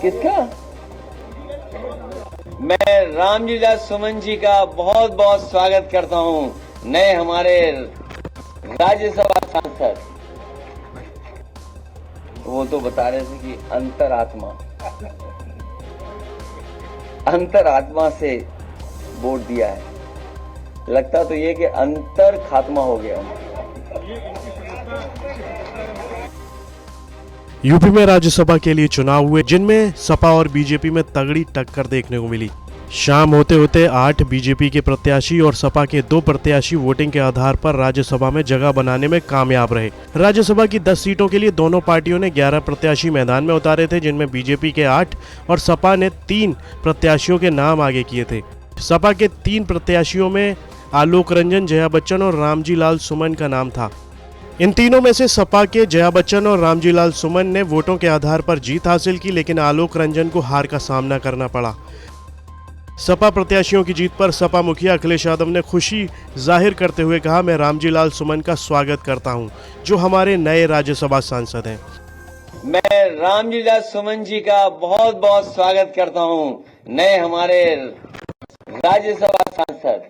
किसका? मैं रामलीला सुमन जी का बहुत बहुत स्वागत करता हूं, नए हमारे राज्यसभा सांसद। वो तो बता रहे थे कि अंतरात्मा से वोट दिया है। लगता तो ये कि अंतर खात्मा हो गया। यूपी में राज्यसभा के लिए चुनाव हुए, जिनमें सपा और बीजेपी में तगड़ी टक्कर देखने को मिली। शाम होते होते 8 बीजेपी के प्रत्याशी और सपा के 2 प्रत्याशी वोटिंग के आधार पर राज्यसभा में जगह बनाने में कामयाब रहे। राज्यसभा की 10 सीटों के लिए दोनों पार्टियों ने 11 प्रत्याशी मैदान में उतारे थे, जिनमें बीजेपी के 8 और सपा ने 3 प्रत्याशियों के नाम आगे किए थे। सपा के 3 प्रत्याशियों में आलोक रंजन, जया बच्चन और रामजी लाल सुमन का नाम था। इन तीनों में से सपा के जया बच्चन और रामजी लाल सुमन ने वोटों के आधार पर जीत हासिल की, लेकिन आलोक रंजन को हार का सामना करना पड़ा। सपा प्रत्याशियों की जीत पर सपा मुखिया अखिलेश यादव ने खुशी जाहिर करते हुए कहा, मैं रामजी लाल सुमन का स्वागत करता हूं, जो हमारे नए राज्यसभा सांसद हैं। मैं रामलीला सुमन जी का बहुत बहुत स्वागत करता हूं, नए हमारे राज्यसभा सांसद।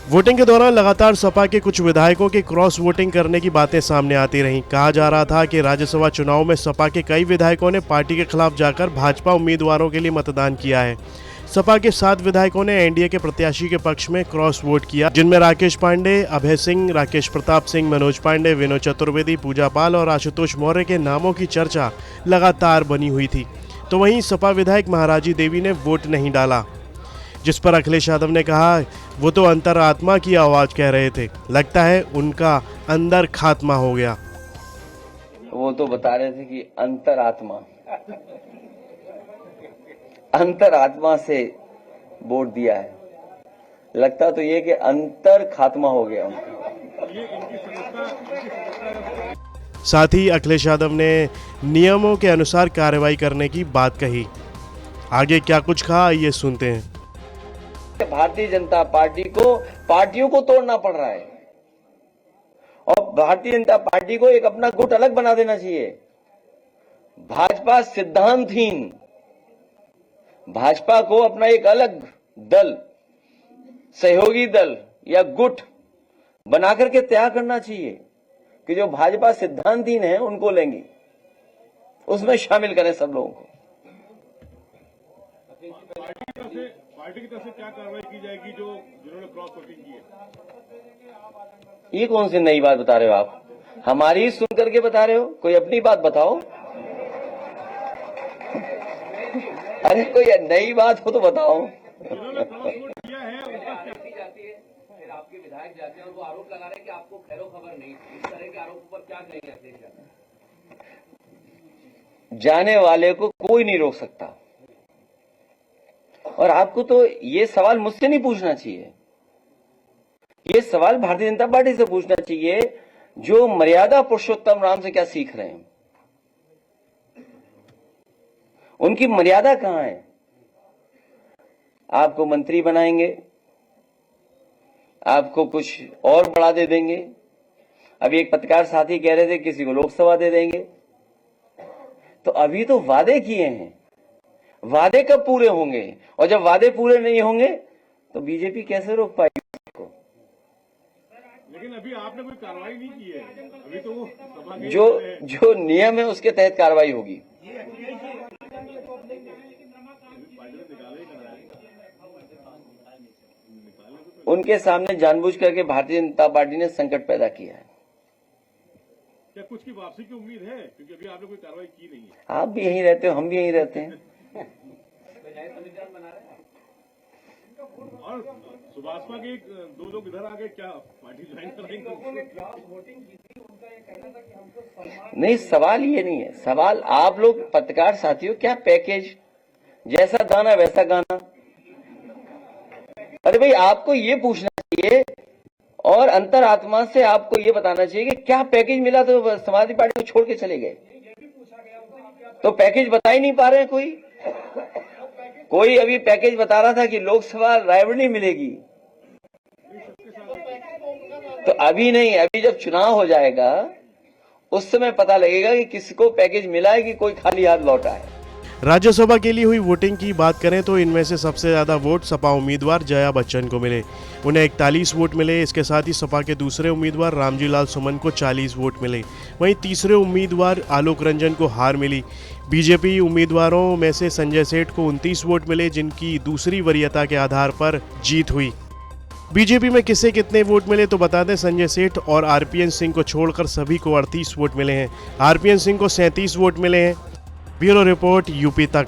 वोटिंग के दौरान लगातार सपा के कुछ विधायकों के क्रॉस वोटिंग करने की बातें सामने आती रहीं। कहा जा रहा था कि राज्यसभा चुनाव में सपा के कई विधायकों ने पार्टी के खिलाफ जाकर भाजपा उम्मीदवारों के लिए मतदान किया है। सपा के 7 विधायकों ने एनडीए के प्रत्याशी के पक्ष में क्रॉस वोट किया, जिनमें राकेश पांडे, अभय सिंह, राकेश प्रताप सिंह, मनोज पांडे, विनोद चतुर्वेदी, पूजा पाल और आशुतोष मौर्य के नामों की चर्चा लगातार बनी हुई थी। तो वहीं सपा विधायक महाराजी देवी ने वोट नहीं डाला, जिस पर अखिलेश यादव ने कहा, वो तो अंतरात्मा की आवाज कह रहे थे, लगता है उनका अंदर खात्मा हो गया। वो तो बता रहे थे कि अंतरात्मा से वोट दिया है। लगता तो ये कि अंतर खात्मा हो गया उनका। साथ ही अखिलेश यादव ने नियमों के अनुसार कार्रवाई करने की बात कही। आगे क्या कुछ कहा, आइए सुनते हैं। भारतीय जनता पार्टी को पार्टियों को तोड़ना पड़ रहा है और भारतीय जनता पार्टी को एक अपना गुट अलग बना देना चाहिए। भाजपा सिद्धांतहीन, भाजपा को अपना एक अलग दल, सहयोगी दल या गुट बनाकर के तैयार करना चाहिए कि जो भाजपा सिद्धांतहीन है उनको लेंगे, उसमें शामिल करें सब लोगों को। पार्टी की तरफ से क्या कार्रवाई की जाएगी जिन्होंने क्रॉस वोटिंग की है? ये कौन सी नई बात बता रहे हो आप? हमारी ही सुन करके बता रहे हो? कोई अपनी बात बताओ। अरे कोई नई बात हो तो बताओ। जिन्होंने क्रॉस वोट किया है उनका क्या जाती है, फिर आपके विधायक जाते हैं और वो आरोप लगा रहे हैं कि आपको खैरो खबर नहीं थी। इस तरह के आरोप पर क्या कहेंगे अखिलेश यादव? जाने वाले को कोई नहीं रोक सकता, और आपको तो ये सवाल मुझसे नहीं पूछना चाहिए, ये सवाल भारतीय जनता पार्टी से पूछना चाहिए, जो मर्यादा पुरुषोत्तम राम से क्या सीख रहे हैं। उनकी मर्यादा कहां है? आपको मंत्री बनाएंगे, आपको कुछ और बढ़ा दे देंगे। अभी एक पत्रकार साथी कह रहे थे किसी को लोकसभा दे देंगे। तो अभी तो वादे किए हैं, वादे कब पूरे होंगे? और जब वादे पूरे नहीं होंगे तो बीजेपी कैसे रोक पाएगी इसको? लेकिन अभी आपने कोई कार्रवाई नहीं की है, अभी तो वो सभा के जो नियम है उसके तहत कार्रवाई होगी। उनके सामने जानबूझ करके भारतीय जनता पार्टी ने संकट पैदा किया है। क्या कुछ की वापसी की उम्मीद है? क्योंकि अभी आपने कोई कार्रवाई की नहीं है। आप भी यहीं रहते हो, हम भी यहीं रहते हैं। और सुभाषपा के 2 लोग इधर आ गए, क्या पार्टी ज्वाइन करेंगे? नहीं, सवाल ये नहीं है। सवाल आप लोग पत्रकार साथियों, क्या पैकेज, जैसा दाना वैसा गाना। अरे भाई, आपको ये पूछना चाहिए और अंतरात्मा से आपको ये बताना चाहिए कि क्या पैकेज मिला तो समाजवादी पार्टी को छोड़ के चले गए। तो पैकेज बता ही नहीं पा रहे हैं। कोई अभी पैकेज बता रहा था कि लोकसभा रायबरेली मिलेगी। तो अभी नहीं, अभी जब चुनाव हो जाएगा उस समय पता लगेगा कि किसको पैकेज मिला है कि कोई खाली हाथ लौटा है। राज्यसभा के लिए हुई वोटिंग की बात करें तो इनमें से सबसे ज्यादा वोट सपा उम्मीदवार जया बच्चन को मिले। उन्हें 41 वोट मिले। इसके साथ ही सपा के दूसरे उम्मीदवार रामजी लाल सुमन को 40 वोट मिले। वहीं तीसरे उम्मीदवार आलोक रंजन को हार मिली। बीजेपी उम्मीदवारों में से संजय सेठ को 29 वोट मिले, जिनकी दूसरी वरीयता के आधार पर जीत हुई। बीजेपी में किसे कितने वोट मिले तो बता दें, संजय सेठ और आरपीएन सिंह को छोड़कर सभी को 38 वोट मिले हैं। आरपीएन सिंह को 37 वोट मिले हैं। ब्यूरो रिपोर्ट, यूपी तक।